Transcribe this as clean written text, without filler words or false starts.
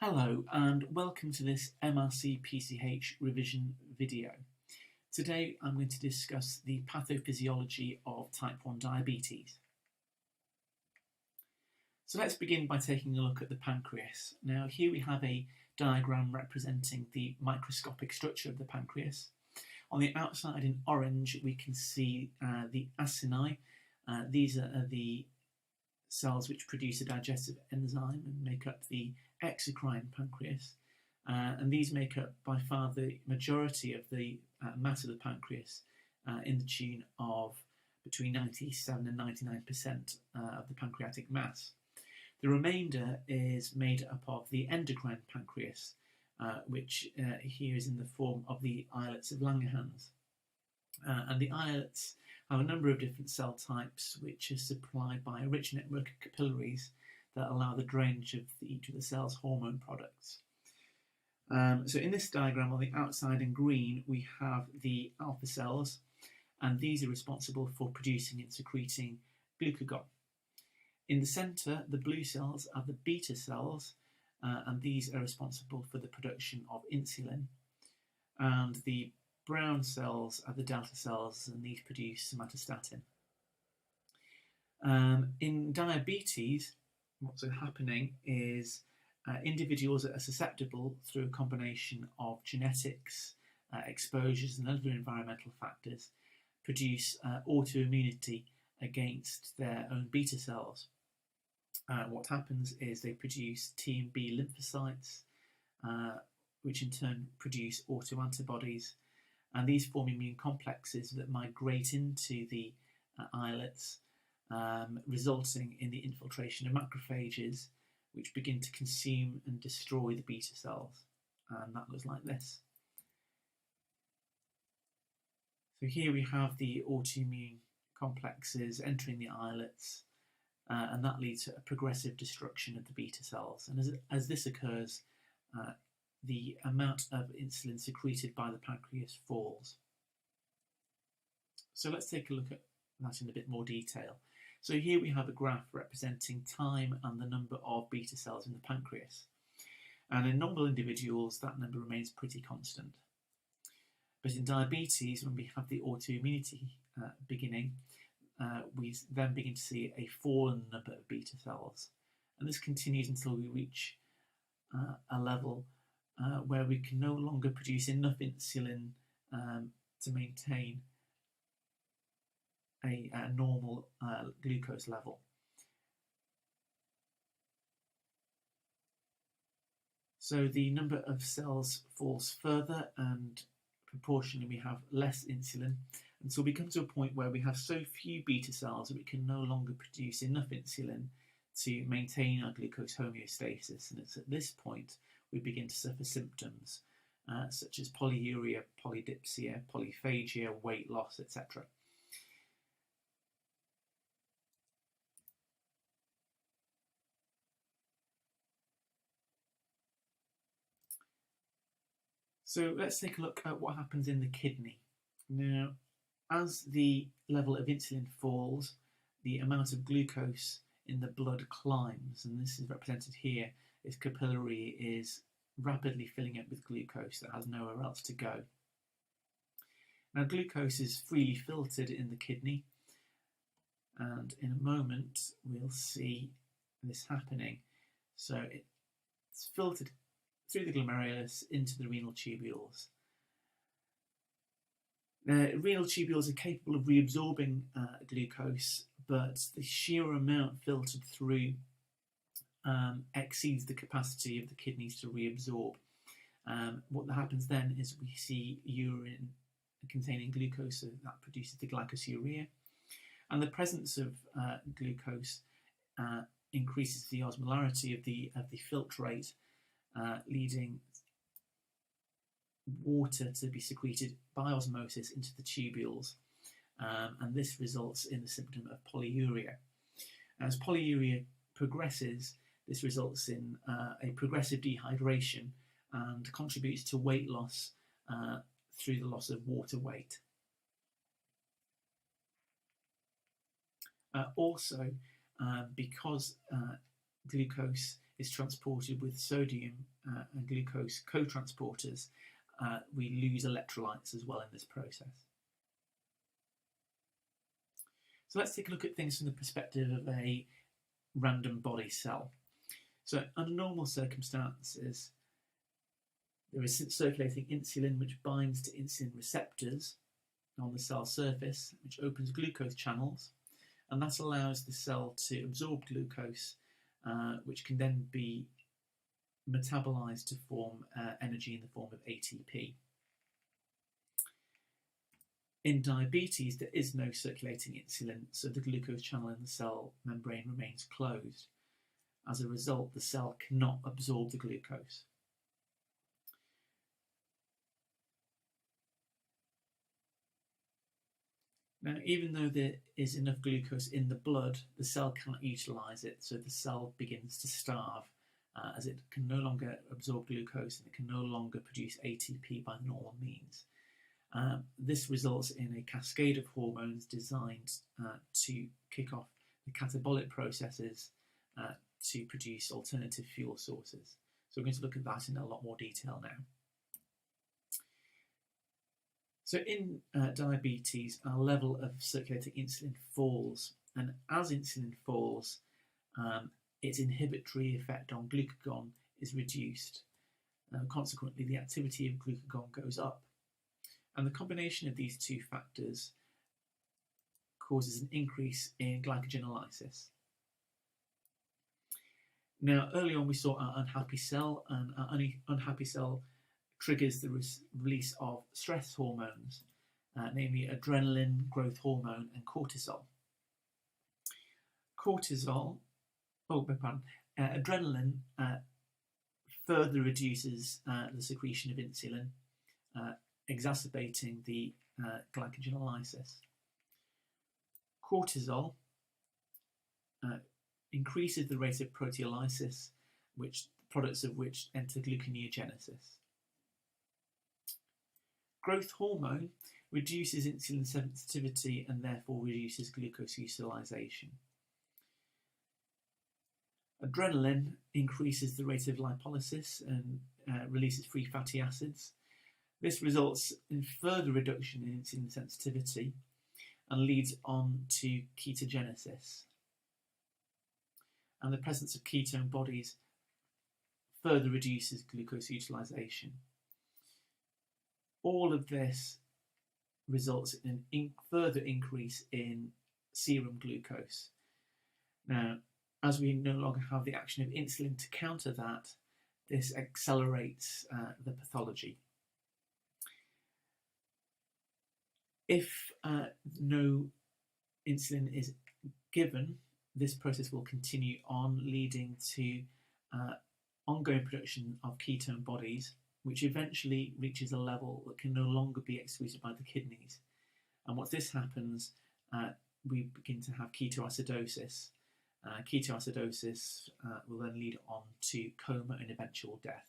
Hello and welcome to this MRC-PCH revision video. Today I'm going to discuss the pathophysiology of type 1 diabetes. So let's begin by taking a look at the pancreas. Now here we have a diagram representing the microscopic structure of the pancreas. On the outside in orange we can see the acini. These are the cells which produce a digestive enzyme and make up the exocrine pancreas, and these make up by far the majority of the mass of the pancreas, in the tune of between 97 and 99% of the pancreatic mass. The remainder is made up of the endocrine pancreas, which here is in the form of the islets of Langerhans. And the islets have a number of different cell types which are supplied by a rich network of capillaries that allow the drainage of each of the cell's hormone products. So in this diagram on the outside in green we have the alpha cells, and these are responsible for producing and secreting glucagon. In the centre, the blue cells are the beta cells, and these are responsible for the production of insulin, and the brown cells are the delta cells, and these produce somatostatin. In diabetes, what's happening is individuals that are susceptible through a combination of genetics, exposures and other environmental factors produce autoimmunity against their own beta cells. What happens is they produce T and B lymphocytes, which in turn produce autoantibodies, and these form immune complexes that migrate into the islets, resulting in the infiltration of macrophages, which begin to consume and destroy the beta cells. And that looks like this. So here we have the autoimmune complexes entering the islets, and that leads to a progressive destruction of the beta cells. And as this occurs, the amount of insulin secreted by the pancreas falls. So let's take a look at that in a bit more detail. So here we have a graph representing time and the number of beta cells in the pancreas. And in normal individuals, that number remains pretty constant. But in diabetes, when we have the autoimmunity beginning, we then begin to see a fall in the number of beta cells. And this continues until we reach a level where we can no longer produce enough insulin to maintain a normal glucose level. So the number of cells falls further, and proportionally we have less insulin, and so we come to a point where we have so few beta cells that we can no longer produce enough insulin to maintain our glucose homeostasis, and it's at this point we begin to suffer symptoms such as polyuria, polydipsia, polyphagia, weight loss, etc. So let's take a look at what happens in the kidney. Now, as the level of insulin falls, the amount of glucose in the blood climbs, and this is represented here. This capillary is rapidly filling up with glucose that has nowhere else to go. Now, glucose is freely filtered in the kidney, and in a moment we'll see this happening. So it's filtered through the glomerulus into the renal tubules. The renal tubules are capable of reabsorbing glucose, but the sheer amount filtered through exceeds the capacity of the kidneys to reabsorb. What happens then is we see urine containing glucose, so that produces the glycosuria, and the presence of glucose increases the osmolarity of the filtrate, leading water to be secreted by osmosis into the tubules, and this results in the symptom of polyuria. As polyuria progresses, this results in a progressive dehydration and contributes to weight loss through the loss of water weight. Also, because glucose is transported with sodium and glucose co-transporters, we lose electrolytes as well in this process. So let's take a look at things from the perspective of a random body cell. So under normal circumstances, there is circulating insulin which binds to insulin receptors on the cell surface, which opens glucose channels, and that allows the cell to absorb glucose, which can then be metabolized to form energy in the form of ATP. In diabetes, there is no circulating insulin, so the glucose channel in the cell membrane remains closed. As a result, the cell cannot absorb the glucose. Now, even though there is enough glucose in the blood, the cell cannot utilise it, so the cell begins to starve as it can no longer absorb glucose and it can no longer produce ATP by normal means. This results in a cascade of hormones designed to kick off the catabolic processes to produce alternative fuel sources. So we're going to look at that in a lot more detail now. So in diabetes, our level of circulating insulin falls, and as insulin falls, its inhibitory effect on glucagon is reduced. Consequently, the activity of glucagon goes up. And the combination of these two factors causes an increase in glycogenolysis. Now, early on we saw our unhappy cell, and our unhappy cell triggers the release of stress hormones, namely adrenaline, growth hormone, and cortisol. Adrenaline further reduces the secretion of insulin, exacerbating the glycogenolysis. Cortisol increases the rate of proteolysis, products of which enter gluconeogenesis. Growth hormone reduces insulin sensitivity and therefore reduces glucose utilization. Adrenaline increases the rate of lipolysis and releases free fatty acids. This results in further reduction in insulin sensitivity and leads on to ketogenesis. And the presence of ketone bodies further reduces glucose utilization. All of this results in an further increase in serum glucose. Now, as we no longer have the action of insulin to counter that, this accelerates the pathology. If no insulin is given, this process will continue on, leading to ongoing production of ketone bodies, which eventually reaches a level that can no longer be excreted by the kidneys. And once this happens, we begin to have ketoacidosis. Ketoacidosis will then lead on to coma and eventual death.